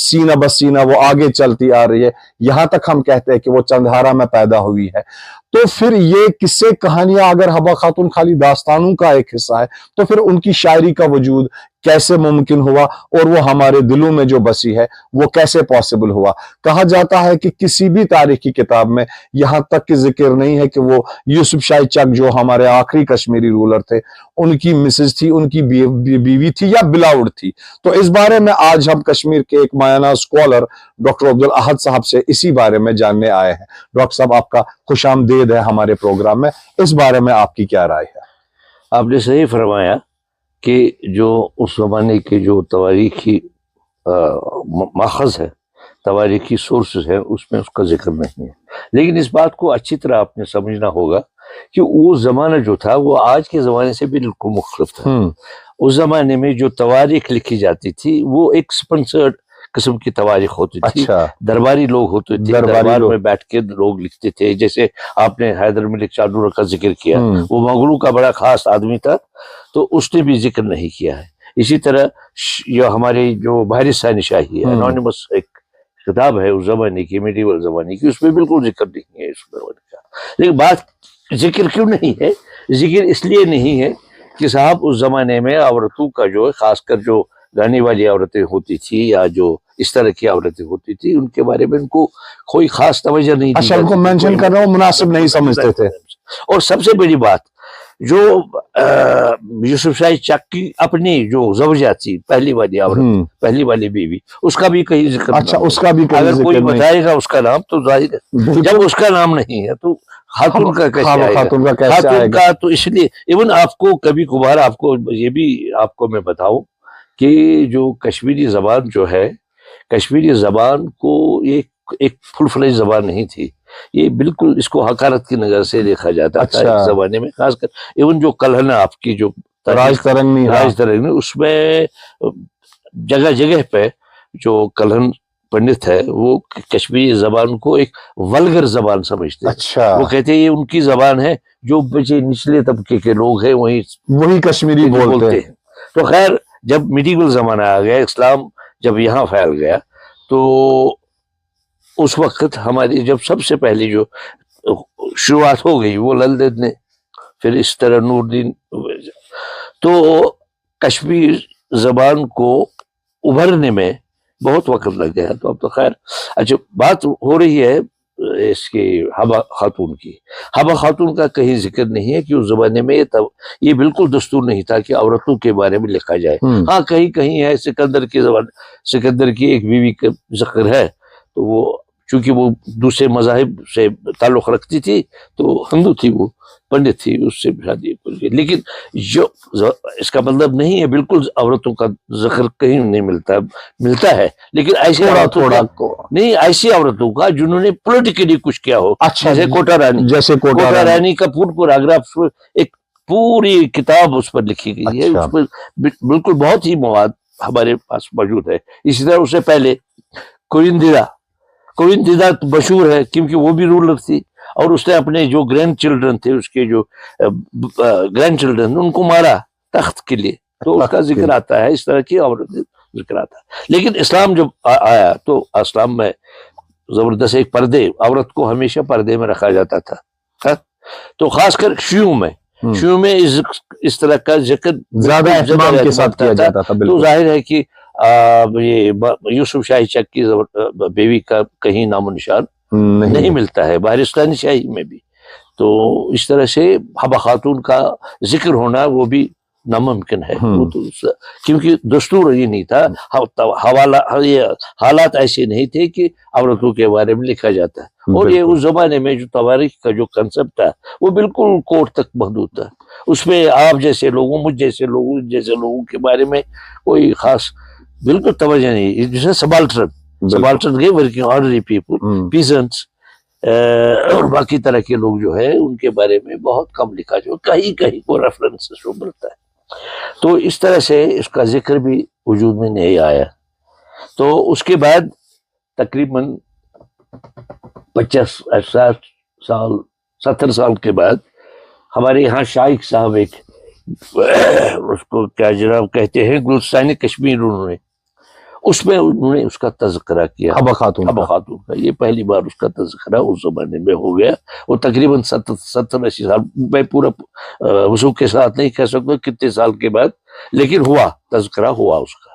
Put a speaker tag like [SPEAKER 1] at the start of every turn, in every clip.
[SPEAKER 1] سینہ بسینہ وہ آگے چلتی آ رہی ہے, یہاں تک ہم کہتے ہیں کہ وہ چندھارا میں پیدا ہوئی ہے. تو پھر یہ قصے کہانیاں اگر حبا خاتون خالی داستانوں کا ایک حصہ ہے تو پھر ان کی شاعری کا وجود کیسے ممکن ہوا, اور وہ ہمارے دلوں میں جو بسی ہے وہ کیسے پاسبل ہوا؟ کہا جاتا ہے کہ کسی بھی تاریخی کتاب میں یہاں تک کہ ذکر نہیں ہے کہ وہ یوسف شاہی چک جو ہمارے آخری کشمیری رولر تھے ان کی مسز تھی, ان کی بیوی تھی یا بلاؤڈ تھی. تو اس بارے میں آج ہم کشمیر کے ایک مایانہ اسکالر ڈاکٹر عبدالاحد صاحب سے اسی بارے میں جاننے آئے ہیں. ڈاکٹر صاحب آپ کا خوش آمدید ہے ہمارے پروگرام میں. اس بارے میں آپ کی کیا رائے ہے؟
[SPEAKER 2] آپ نے صحیح فرمایا کہ جو اس زمانے کے جو تواریخی ماخذ ہے, تواریخی سورسز ہیں, اس میں اس کا ذکر نہیں ہے. لیکن اس بات کو اچھی طرح آپ نے سمجھنا ہوگا کہ وہ زمانہ جو تھا وہ آج کے زمانے سے بالکل مختلف تھا. اس زمانے میں جو تواریخ لکھی جاتی تھی وہ ایک سپنسرڈ قسم کی تواریخ ہوتی تھی. درباری لوگ ہوتے تھے, دربار میں بیٹھ کے لوگ لکھتے تھے. جیسے آپ نے حیدر ملک چادور کا ذکر کیا, وہ مغلوں کا بڑا خاص آدمی تھا, تو اس نے بھی ذکر نہیں کیا ہے. اسی طرح جو ہماری جو بحر شاہی ہے, انونیمس ایک کتاب ہے اس زمانے کی, میڈیول زمانے کی, اس میں بالکل ذکر نہیں ہے اس زمانے کا. لیکن بات ذکر کیوں نہیں ہے؟ ذکر اس لیے نہیں ہے کہ صاحب اس زمانے میں عورتوں کا جو خاص کر جو گانے والی عورتیں ہوتی تھی یا جو اس طرح کی عورتیں ہوتی تھی, ان کے بارے میں ان کو کوئی خاص توجہ نہیں دی.
[SPEAKER 1] ان کو مینشن کرنا مناسب نہیں سمجھتے تھے.
[SPEAKER 2] اور سب سے بڑی بات جو یوسف شاہی چک کی اپنی جو زوجہ تھی, پہلی والی عورت, پہلی والی بیوی, اس کا بھی کہیں ذکر.
[SPEAKER 1] اچھا, اس کا بھی
[SPEAKER 2] اگر کوئی بتائے گا اس کا نام تو ظاہر ہے, جب اس کا نام نہیں ہے تو خاتون کا کیسے آئے گا؟ خاتون کا تو اس لیے ایون آپ کو کبھی کبھار آپ کو یہ بھی آپ کو میں بتاؤں کہ جو کشمیری زبان جو ہے, کشمیری زبان کو ایک فل فلیج زبان نہیں تھی. یہ بالکل اس کو حقارت کی نظر سے دیکھا جاتا تھا اس زمانے میں. خاص کر ایون جو کلہن آپ کی جو راج ترنگی, اس میں جگہ جگہ پہ جو کلہن پنڈت ہے وہ کشمیری زبان کو ایک ولگر زبان سمجھتے ہیں. وہ کہتے ہیں یہ ان کی زبان ہے, جو بچے نچلے طبقے کے لوگ ہیں وہی کشمیری بولتے ہیں. تو خیر, جب میڈیول زمانہ آ گیا, اسلام جب یہاں پھیل گیا, تو اس وقت ہماری جب سب سے پہلی جو شروعات ہو گئی وہ لل دید نے, پھر اس طرح نور الدین, تو کشمیر زبان کو ابھرنے میں بہت وقت لگ گیا. تو اب تو خیر, اچھا بات ہو رہی ہے اس کی حبا خاتون کی. حبا خاتون کا کہیں ذکر نہیں ہے کہ اس زمانے میں یہ بالکل دستور نہیں تھا کہ عورتوں کے بارے میں لکھا جائے. ہاں کہیں کہیں ہے, سکندر کی زبان, سکندر کی ایک بیوی کا ذکر ہے, تو وہ چونکہ وہ دوسرے مذاہب سے تعلق رکھتی تھی, تو ہندو تھی, وہ پنڈت تھی, اس سے شادی. لیکن جو اس کا مطلب نہیں ہے بالکل عورتوں کا ذکر کہیں نہیں ملتا ہے, لیکن ایسے نہیں, ایسی عورتوں کا جنہوں نے پولیٹیکلی کچھ کیا ہو. جیسے کوٹا رانی کا پورا پیراگراف, ایک پوری کتاب اس پر لکھی گئی ہے. اس پر بالکل بہت ہی مواد ہمارے پاس موجود ہے. اسی طرح اس سے پہلے کوئندیدا مشہور ہے کیونکہ وہ بھی رولر تھی, اور اس نے اپنے جو گرینڈ چلڈرن تھے, اس کے جو گرینڈ چلڈرن, ان کو مارا تخت کے لیے. تو اس کا ذکر آتا ہے, اس طرح کی عورت ذکر آتا ہے. لیکن اسلام جب آیا تو اسلام میں زبردست ایک پردے, عورت کو ہمیشہ پردے میں رکھا جاتا تھا. تو خاص کر شیعوں میں اس طرح کا ذکر
[SPEAKER 1] زیادہ اہتمام کے ساتھ کیا جاتا تھا.
[SPEAKER 2] تو ظاہر ہے کہ یہ یوسف شاہی چک کی بیوی کا کہیں نام و نشان نہیں ملتا ہے بحر شاہی میں بھی. تو اس طرح سے حبا خاتون کا ذکر ہونا وہ بھی ناممکن ہے, کیونکہ دستور یہ نہیں تھا, حالات ایسے نہیں تھے کہ عورتوں کے بارے میں لکھا جاتا ہے. اور یہ اس زمانے میں جو تواریخ کا جو کنسپٹ تھا وہ بالکل کوٹ تک محدود تھا. اس میں آپ جیسے لوگوں, مجھ جیسے لوگوں کے بارے میں کوئی خاص بالکل توجہ نہیں. جیسے سبالٹرن گئے ورکنگ آرڈنری پیپل, پیزنٹس, اور باقی طرح کے لوگ جو ہے ان کے بارے میں بہت کم لکھا, جو کہیں کہیں کو ریفرنس ملتا ہے. تو اس طرح سے اس کا ذکر بھی وجود میں نہیں آیا. تو اس کے بعد تقریباً 70 سال کے بعد ہمارے یہاں شائخ صاحب ایک, اس کو کیا جناب کہتے ہیں, گلستان کشمیر, انہوں نے اس میں انہوں نے اس کا تذکرہ کیا
[SPEAKER 1] حبہ خاتون
[SPEAKER 2] حبہ خاتون کا. یہ پہلی بار اس کا تذکرہ اس زمانے میں ہو گیا. وہ تقریباً 70-80 سال، میں پورا وضوح کے ساتھ نہیں کہہ سکتا کتنے سال کے بعد، لیکن ہوا، تذکرہ ہوا اس کا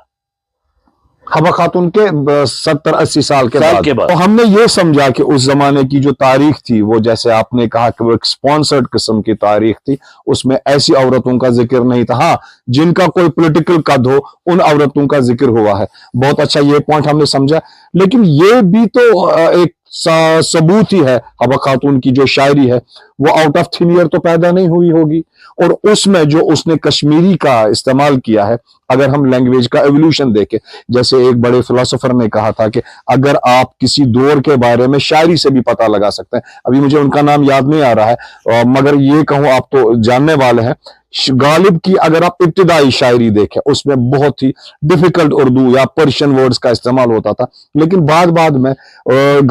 [SPEAKER 1] حبہ خاتون کے 70-80 سال کے بعد.
[SPEAKER 2] کے بعد.
[SPEAKER 1] تو ہم نے یہ سمجھا کہ اس زمانے کی جو تاریخ تھی وہ جیسے آپ نے کہا کہ وہ ایک سپانسرڈ قسم کی تاریخ تھی، اس میں ایسی عورتوں کا ذکر نہیں تھا. ہاں جن کا کوئی پولیٹیکل قد ہو ان عورتوں کا ذکر ہوا ہے. بہت اچھا یہ پوائنٹ ہم نے سمجھا. لیکن یہ بھی تو ایک ثبوت ہی ہے، حبہ خاتون کی جو شاعری ہے وہ آؤٹ آف تھن ایئر تو پیدا نہیں ہوئی ہوگی. اور اس میں جو اس نے کشمیری کا استعمال کیا ہے، اگر ہم لینگویج کا ایولیوشن دیکھیں، جیسے ایک بڑے فلسفر نے کہا تھا کہ اگر آپ کسی دور کے بارے میں شاعری سے بھی پتہ لگا سکتے ہیں، ابھی مجھے ان کا نام یاد نہیں آ رہا ہے مگر یہ کہوں آپ تو جاننے والے ہیں، غالب کی اگر آپ ابتدائی شاعری دیکھیں اس میں بہت ہی ڈیفیکلٹ اردو یا پرشین ورڈز کا استعمال ہوتا تھا، لیکن بعد میں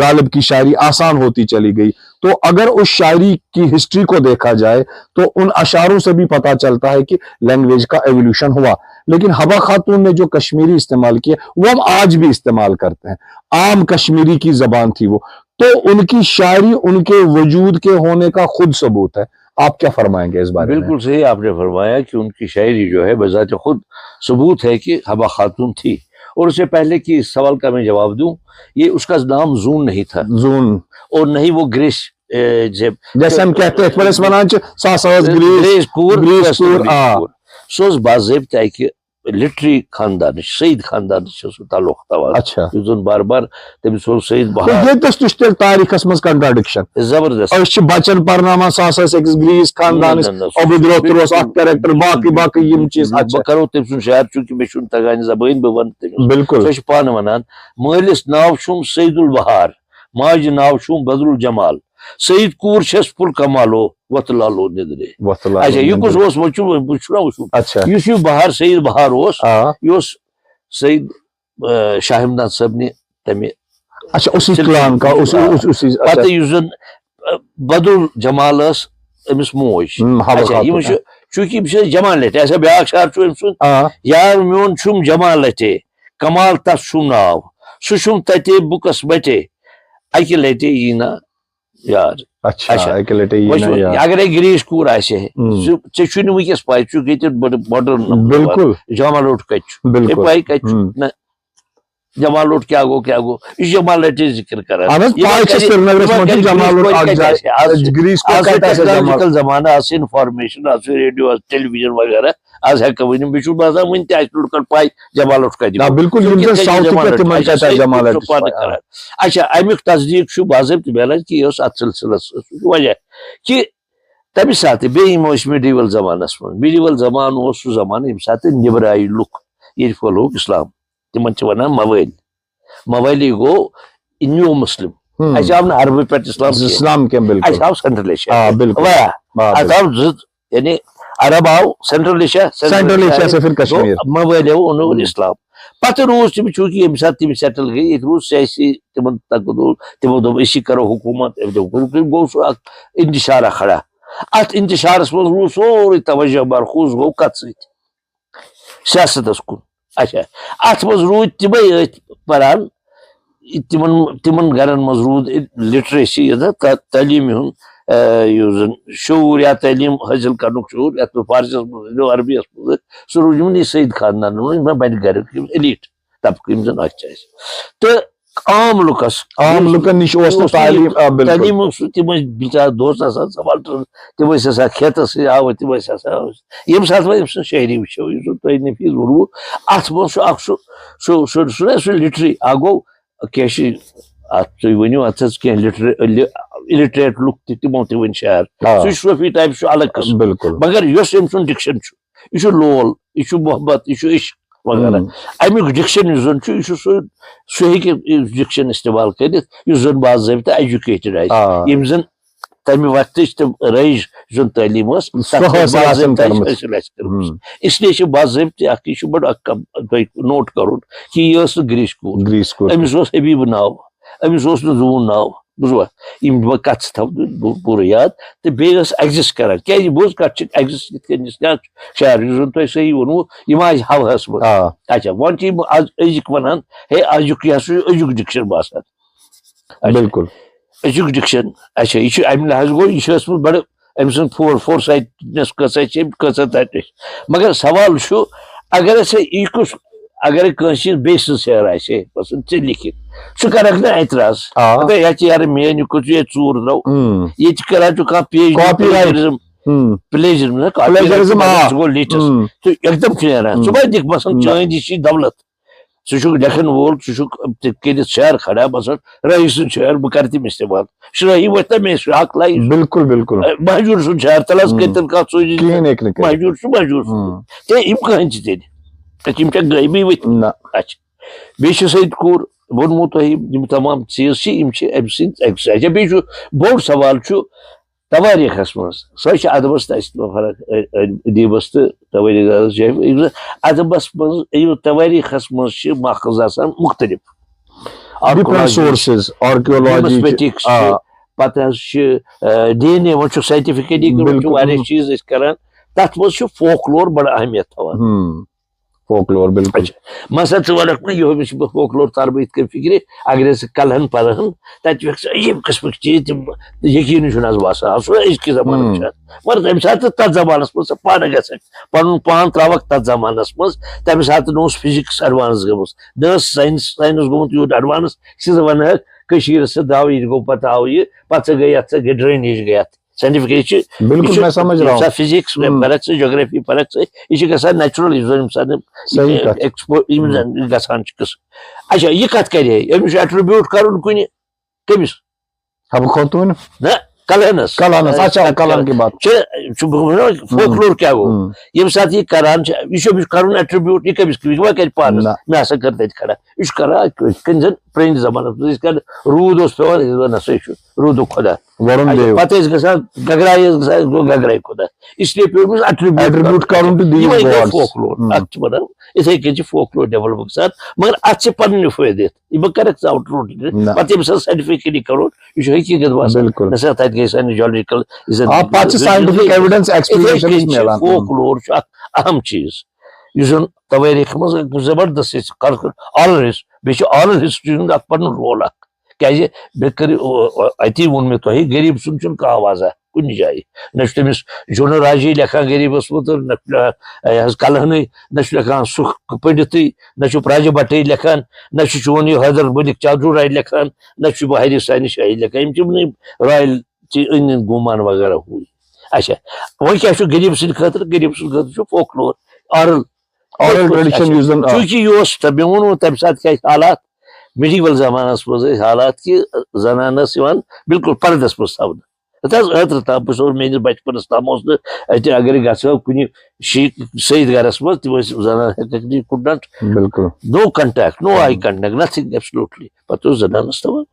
[SPEAKER 1] غالب کی شاعری آسان ہوتی چلی گئی. تو اگر اس شاعری کی ہسٹری کو دیکھا جائے تو ان اشعاروں سے بھی پتہ چلتا ہے کہ لینگویج کا ایولیوشن ہوا. لیکن حبہ خاتون نے جو کشمیری استعمال کیا وہ ہم آج بھی استعمال کرتے ہیں، عام کشمیری کی زبان تھی وہ. تو ان کی شاعری ان کے وجود کے ہونے کا خود ثبوت ہے. آپ کیا فرمائیں گے اس بارے میں؟
[SPEAKER 2] بالکل صحیح آپ نے فرمایا کہ ان کی شاعری جو ہے بذات خود ثبوت ہے کہ حبہ خاتون تھی. اور اس سے پہلے کہ اس سوال کا میں جواب دوں، یہ اس کا نام زون نہیں تھا،
[SPEAKER 1] زون،
[SPEAKER 2] اور نہیں وہ گریش
[SPEAKER 1] جیسے ہم کہتے ہیں پولیس ونان ساس
[SPEAKER 2] گریش کور
[SPEAKER 1] کور
[SPEAKER 2] سوز باضابطہ کہ لٹری خاندان سعید خاندان تعلق تھا.
[SPEAKER 1] اچھا
[SPEAKER 2] بار بار تمس سعید بہار
[SPEAKER 1] یہ تاریخ مز کنٹراڈکشن
[SPEAKER 2] زبردست
[SPEAKER 1] بچن پرنامان ساس أکس گریس خاندان عبدالرحمن اخ کریکٹر باقی یم چیز.
[SPEAKER 2] بہ کرو تم سن شعر چونکہ مے چھن تگان زبان بہ ون تمس
[SPEAKER 1] بالکل
[SPEAKER 2] سہ پانہ ونان مالس ناو چھم سعید البہار ماج ناو چھم بدر الجمال سعید کور چھس پل کمالو وت لالو ندرے. اچھا یہ کس اوس وچھنا وچھو یس یہ بہار سعید بہار اوس یہ سعید شاہ ہمدان صاحب نے تمہ
[SPEAKER 1] اچھا اسی کلان کا
[SPEAKER 2] پتہ یس زن بدر جمال اس امس موج. اچھا یہ چونکہ یہ جمال لٹے ایسا بیاکھ شعر چھو ام سن یار میون چھم جمال لٹے کمال تس چھم ناو سہ چھم تتے بکس بٹے اکہ لٹے یہ نا یار.
[SPEAKER 1] اچھا
[SPEAKER 2] اگر گریش کور آسے ژے چھُے نہٕ وٕنکیٚس پاے ژٕ گٔے ماڈرن
[SPEAKER 1] بالکل
[SPEAKER 2] جمال لوٹ کتہِ چھُ پاے کتہِ چھُ نہ جمال لوٹ کیا گو یہ جمال لٹے ذکر کران ٹیکنالوجیکل زمانہ آز انفارمیشن آز ریڈیو آز ٹیلی ویژن وغیرہ آز ہیٚکہ ؤنِتھ بیٚیہِ چھُ باسان وُنہِ تہِ آسہِ لڑکن پاے جمال لوٹ کتہِ کران. اچھا امیُک تصدیق چھُ باضٲبطہٕ میلان کہ یہ اتھ سلسلس وجہ کہ تمہِ ساتہٕ بیٚیہِ یِمو أسۍ میڈیٖول زمانس منٛز میڈیٖول زمانہٕ اوس سُہ زمانہٕ ییٚمہِ ساتہٕ نیٚبرٕ آیہِ لُکھ ییٚتہِ پھٔہلووُکھ اسلام تمن چھِ ونان موٲلۍ موٲلی گوٚو نیو مسلم اسہِ آو نہٕ عربہٕ پٮ۪ٹھ اسلام اسہِ آو سینٹرل ایشیا اتھ آو زٕ یعنی عرب آو سینٹرل ایشیا موٲلیو اوٚنُکھ اسلام. پتہٕ روٗز تِم چوٗنٛکہِ ییٚمہِ ساتہٕ تِم سیٹل گٔے ییٚتہِ روٗز سیاسی تِمن تِمو دوٚپ أسۍ کرو حکوٗمت گوٚو سُہ اکھ انتشارا کھڑا. اتھ انتشارس منٛز روٗد سورُے توجہ مرکوٗز گوٚو کتھ سۭتۍ سیاستس کُن. اچھا اتھ منٛز روٗدۍ تِمے أتھۍ پران تِمن گرن منٛز روٗد لٹریسی تعلیٖمہِ ہُنٛد یُس زن شعوٗر یا تعلیٖم حٲصِل کرنُک شعوٗر یتھ منٛز فارسیس منٛز عربیس منٛز سُہ روٗد یِمنٕے سعید خاندانن منٛز یِم بڑِ گرٕکۍ یِم ایلیٹ طبقہٕ یِم زن اتھ چھِ اسہِ تہٕ عام لُکس تعلیٖم سُہ تِم ٲسۍ بِچار دۄہس آسان سوالٹن تِم ٲسۍ آسان کھیتس سۭتۍ آوٕرۍ تِم ٲسۍ آسان ییٚمہِ ساتہٕ وۄنۍ أمۍ سٕنٛز شٲعری وٕچھو یُس زن تۄہہِ نفیٖس ووٚنوُ اتھ منٛز چھُ اکھ سُہ لٹری اکھ گوٚو کیٛاہ چھِ اتھ تُہۍ ؤنِو اتھ حظ کینٛہہ اِلٹریٹ لُکھ تہِ تِمو تہِ ؤنۍ شعر سُہ چھُ صوفی ٹایپ سُہ الگ قٕسم مگر یۄس أمۍ سُنٛد ڈکشن چھُ یہِ چھُ لول یہِ چھُ محبت یہِ چھُ عشق وغیرہ امیُک ڈکشن یُس زن چھُ یہِ چھُ سُہ ہیٚکہِ ڈکشن استعمال کٔرِتھ یُس زن باضٲبطہٕ ایجوکیٹڈ آسہِ ییٚمۍ زن تمہِ وقتٕچ تِم رٲیِج یُس زن تعلیٖم ٲس حٲصِل آسہِ کٔرمٕژ. اس لیے چھُ باضٲبطہٕ اکھ یہِ چھُ بڑٕ اکھ تۄہہِ نوٹ کرُن کہِ یہِ ٲس نہٕ گریش کور أمِس اوس حبیٖب ناو أمِس اوس نہٕ زوٗن ناو بوزوا یم کت تھو پور یاد تو بیٚیہِ ٲس ایگزسٹ کران کیازِ بوز کتھ چھِ ایگزسٹ کِتھ کٔنۍ کیاہ شہر یُس زن تۄہہِ صحیح ووٚنوُ یم آیہِ ہوہس منٛز اچھا وۄنۍ چھِ یم أزِکۍ ونان ہے أزیُک یہِ ہسا چھُ أزیُک ڈِکشن باسان
[SPEAKER 1] بالکل
[SPEAKER 2] أزیُک ڈِکشن اچھا یہِ چھُ امہِ لحاظ گوٚو یہِ چھِ ٲسمٕژ بڑٕ أمۍ سٕنٛز فور سایٹنس کۭژاہ چھِ کۭژاہ تتہِ مگر سوال چھُ اگر ہسا یہِ کُس اگر کٲنٛسہِ بیٚیہِ سٕنٛز شعر آسہِ ہے پسنٛد ژےٚ لیکھِتھ سُہ کرکھ نہٕ اعتراض یہِ چھِ یارٕ میٲنۍ یہِ کُس ییٚتہِ ژوٗر درٛاو ییٚتہِ کران چھُ کانٛہہ پلیجرزم سُہ گوٚو لیٹسٹ تہٕ ایکدم چھُ نیران ژٕ ما دِکھ باسان چٲنۍ یہِ چھِ دولت ژٕ چھُکھ لیکھن وول ژٕ چھُکھ کٔرِتھ شعر کھڑا باسان رٲہی سُنٛد شعر بہٕ کرٕ تِم استعمال شرٲہی وۄتھِ نا مےٚ چھُ حق لایہِ
[SPEAKER 1] بالکل بالکل
[SPEAKER 2] مہجوٗر سُنٛد شعر تل حظ کٔرتن کانٛہہ ژوٗرِ مہجوٗر چھُ مہجوٗر سُنٛد تہٕ یِم کٕہٕنۍ چھِ تیٚلہِ یِم چھا غٲیبی ؤتھۍ اچھا بیٚیہِ چھُ سید کوٗر ووٚنمو تۄہہِ یِم تمام چیٖز چھِ یِم چھِ أمۍ سٕنٛدۍ ایکسرسایز بیٚیہِ چھُ بوٚڑ سوال چھُ تواریٖخس منٛز سۄے چھِ ادبس تہٕ اَسہِ فرق ادیٖبس تہٕ تواریٖخس جایہِ ادبس منٛز تواریٖخس منٛز چھِ ماخذ آسان مختلف میتھمیٹکس چھِ پتہٕ حظ چھِ ڈی این اے وۄنۍ چھُ ساینٹفکلی چھُ واریاہ چیٖز أسۍ کران تتھ منٛز چھُ فوکلور بڑٕ اہمیت تھاوان
[SPEAKER 1] فوکلور بالکل
[SPEAKER 2] مثلاً ژٕ وَنکھ مےٚ یِہوے مےٚ چھُ فوکلور تر بہٕ یِتھ کٔنۍ فِکرِ اگر ژٕ کلہن پرہن تتہِ چھُکھ ژٕ عجیٖب قٕسمٕکۍ چیٖز تِم یقیٖنٕے چھُنہٕ حظ باسان سُہ أزکِس زمانس چھُ مگر تمہِ ساتہٕ تتھ زمانس منٛز ژٕ پانہٕ گژھکھ پنُن پان تراوکھ تتھ زمانس منٛز تمہِ ساتہٕ نہٕ اوس فِزِکٕس ایڈوانس گٔمٕژ نہ ٲس ساینس گوٚمُت یوٗت ایڈوانس ژٕ ونکھ کٔشیٖر ژٕ داو ییٚتہِ گوٚو پتہٕ آو یہِ پتہٕ ژٕ گٔے اتھ ژٕ گٔے ڈرٛینیج گٔے اتھ ساینٹفکلی چھِ فِزِکس پرکھ ژٕ جیوگرافی پرکھ ژٕ یہِ چھِ گژھان نیچرل یُس زن ییٚمہِ ساتہٕ یِم زن گژھان چھِ قٕصہٕ اچھا یہِ کتھ کرے أمِس چھُ ایٹرِبیوٗٹ کرُن کُنہِ کٔمِس نہ کلہنس فوکلور کیاہ گوٚو ییٚمہِ ساتہٕ یہِ کران چھِ یہِ چھُ أمِس کرُن ایٹرِبیوٗٹ یہِ کٔمِس وۄنۍ کرِ پانس مےٚ ہسا کٔر تتہِ کھڑا یہِ چھُ کران یِتھ کٔنۍ زن پرٲنِس زمانس منٛز یِتھ کٔنۍ روٗد اوس پیٚوان أسۍ ونان سُہ چھُ روٗدُک خۄدا پتہٕ ٲسۍ گژھان گگراے ٲس گژھان گوٚو گگراے خۄدا اس لیے پیٚو أمِس ایٹرِبیوٗٹ کرُن فوکلور اتھ چھِ ونان یِتھے کٔنۍ چھِ فوکلور ڈیولپ گژھان مگر اتھ چھِ پننہِ فٲیدٕ یہِ بہٕ کرکھ ژٕ آوُٹ روٹ پتہٕ ییٚمہِ ساتہٕ ساینٹفکلی کرو یہِ چھُ حقیٖقت باسان نسا تتہِ گٔے سانہِ جیولجِکل فوکلور چھُ اکھ اہم چیٖز یُس زن تواریٖخ منٛز زبردست آرل بیٚیہِ چھُ آرل ہسٹری ہُنٛد اکھ پنُن رول اکھ کیازِ مےٚ کٔرِو اتی ووٚن مےٚ تۄہہِ غریٖب سُنٛد چھُنہٕ کانٛہہ آوازا کُنہِ جایہِ نہ چھُ تٔمِس جونو راجی لیکھان غریٖبس مُتعلِق نہ چھُ یہِ حظ کلہنٕے نہ چھُ لیکھان سُکھ پٔنڈِتٕے نہ چھُ پراجہِ بٹٕے لیکھان نہ چھُ چون یہِ حیدر ملک چادروٗ راے لیکھان نہ چھُ بہارِ سانہِ شاہی لیکھان یِم چھِ رایل چہِ أنٛدۍ أنٛدۍ گومان وغیرہ ہوٗ اچھا وۄنۍ کیاہ چھُ غریٖب سٕنٛدِ خٲطرٕ چھُ فوکلور آرل چوٗنٛکہِ یہِ اوس مےٚ ووٚنوُ تمہِ ساتہٕ کیٛاہ ٲسۍ حالات میڈیٖول زمانس منٛز ٲسۍ حالات کہِ زنان ٲس یِوان بالکل پردس منٛز تھاونہٕ یَتھ حظ اوترٕ تام بہٕ چھُس میٲنِس بچپنس تام اوس نہٕ اتہِ اگرے گژھو کُنہِ سعید گرس منٛز تِم ٲسۍ زنان ہیٚککھ نہٕ کُنٹ بالکل نو کنٹیکٹ نو آی کنٹیکٹ نتھنگ ایبسلوٹلی پتہٕ اوس زنانس تھاوان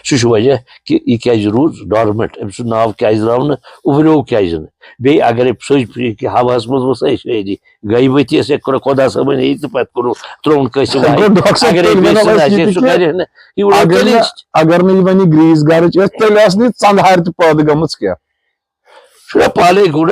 [SPEAKER 2] سُہ چھُ وجہ کہِ یہِ کیازِ روٗز ڈارمنٹ أمۍ سُنٛد ناو کیازِ درٛاو نہٕ اُبریو کیازِ نہٕ بیٚیہِ اگرے سۄچ پھِرِ کہِ ہوہس منٛز ؤژھ شٲعری گٔے ؤتھی أسۍ کوٚر خۄدا صٲبن ہیٚیہِ تہٕ پتہٕ کوٚرُکھ ترٛووُن کٲنٛسہِ پالے گوٚو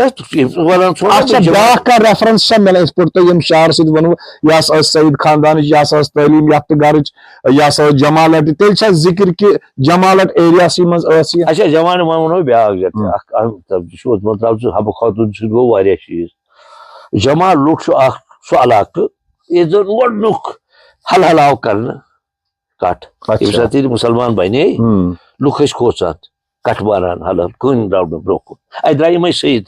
[SPEAKER 1] ریفرنس یِتھ پٲٹھۍ تۄہہِ ییٚمہِ شعر سۭتۍ ووٚنوُ یہِ ہسا ٲس سعید خاندانٕچ یہِ ہسا ٲس تعلیٖم یافتہٕ گرٕچ یہِ ہسا ٲس جمالٹ تیٚلہِ چھا ذِکر کہِ جمالٹ ایریاسٕے منٛز ٲس یہِ
[SPEAKER 2] اچھا جمانہٕ وۄنۍ وَنو بیٛاکھ جگہ اکھ اہم یہِ چھُ مطلب ژٕ حبہٕ خواتوٗن سۭتۍ گوٚو واریاہ چیٖز جمال لُکھ چھُ اکھ سُہ علاقہٕ ییٚتہِ زن گۄڈنیُک حل حل آو کرنہٕ کٹھ ییٚمہِ ساتہٕ ییٚتہِ مُسلمان بنے لُکھ ٲسۍ کھوژان کٹھ باران حل حل کٕہٕنۍ درٛاو نہٕ برٛونٛہہ کُن اَتہِ درٛاے یِمے سعید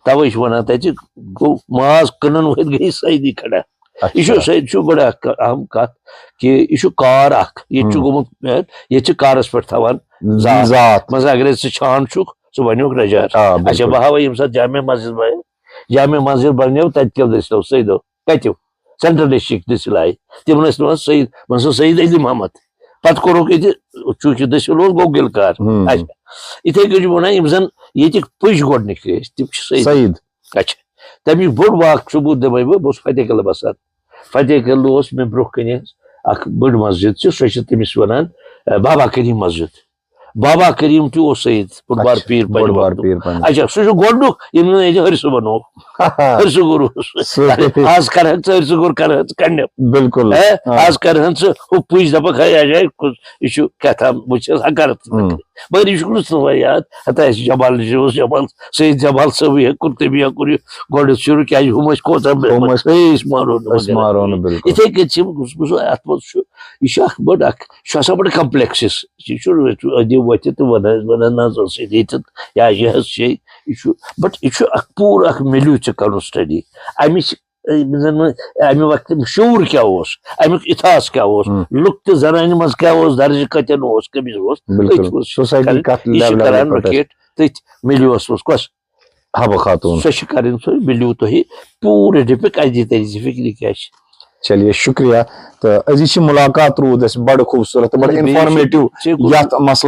[SPEAKER 2] توے چھِ ونان تتہِ گوٚو ماز کٕنن وٲلۍ گٔے سعیدی کھڑا یہِ چھُ سعید چھُ بڑٕ اکھ اہم کتھ کہِ یہِ چھُ کار اکھ ییٚتہِ چھُ گوٚمُت ییٚتہِ چھِ کارس پٮ۪ٹھ تھاوان ذات منٛز اگرے ژٕ چھان چھُکھ ژٕ ونیوکھ نجار اچھا بہٕ ہاوے ییٚمہِ ساتہٕ جامع مسجد بنے جامع مسجد بنیو تتہِ کیٛاہ دٔسِلو سعیدو کتیو سینٹرل ڈسٹرکٹ دٔسِل آیہِ تِمن ٲسۍ نِوان سعید وۄنۍ سُہ سعید علی محمد پتہٕ کوٚرُکھ ییٚتہِ چوٗنٛکہِ دٔسِل اوس گوٚو گِلکار اچھا یِتھے کٔنۍ چھِ ونان یِم زن ییٚتِکۍ پٔج گۄڈنِکۍ ٲسۍ تِم چھِ سعید اچھا تمیُک بوٚڑ واقعہٕ ثبوٗت دِمے بہٕ اوسُس فتح قلعہٕ بسان فتح قلعہٕ اوس مےٚ برٛونٛہہ کَنہِ اکھ بٔڑ مسجد چھِ سۄ چھِ تٔمِس ونان بابا کٔریٖم مسجد بابا کریم تہ اوس سید بوڑبار پیر
[SPEAKER 1] بوڑبار پیر پنجاب
[SPEAKER 2] اچھا سہ گۄڈنیُک ییٚمۍ نہٕ ہرسہٕ بنوو ہرسہٕ گُر اوس آز کرہن ژٕ ہرسہٕ گُر کرہن ژٕ کنڈیم
[SPEAKER 1] بالکل
[SPEAKER 2] آز کرہن ژٕ ہُہ پُج دپکھ ہے اجاے یہ چھُ کیٛاہ تام بہٕ چھَس حقارت مگر یہ چھُکھ نہٕ ژٕ یاد ہتا اَسہِ جمال نِش اوس جمال سید جمال صٲبٕے ہیٚکُن تٔمی ہیٚکُن یہِ گۄڈٕ شروع کیٛازِ ہُم ٲسۍ کوتاہ أسۍ مارو نہٕ یِتھے کٔنۍ چھِ اتھ منٛز چھُ یہ چھُ اکھ بٔڑ اکھ یہِ چھُ آسان بڑٕ کمپلیکسس یہ چھُ أدِو وتھِ تہٕ ونان نہ ژٕ ٲسٕے ییٚتٮ۪ن یا یہِ حظ چھے یہ چھُ بٹ یہ چھُ اکھ پوٗرٕ اکھ مِلیو ژےٚ کرُن سٹڈی امِچ امہِ وقتہٕ شعوٗر کیٛاہ اوس امیُک اِتحاس کیٛاہ اوس لُکھ تہِ زنانہِ منٛز کیٛاہ اوس درجہٕ کتٮ۪ن اوس کٔمِس اوس یہِ چھِ کران رکیٹ تٔتھۍ مِلیوس منٛز کۄس
[SPEAKER 1] حبہ خاتون
[SPEAKER 2] سۄ چھِ کرٕنۍ سۄ مِلیو تۄہہِ پوٗرٕ ڈِپِک اَسہِ دی تَتہِ فِکرِ کیٛاہ چھِ
[SPEAKER 1] چلیے شکریہ تو أزِچ ملاقات روٗد اَسہِ بڑٕ خوٗبصوٗرت تہٕ بڑٕ انفارمیٹِو یتھ مسلس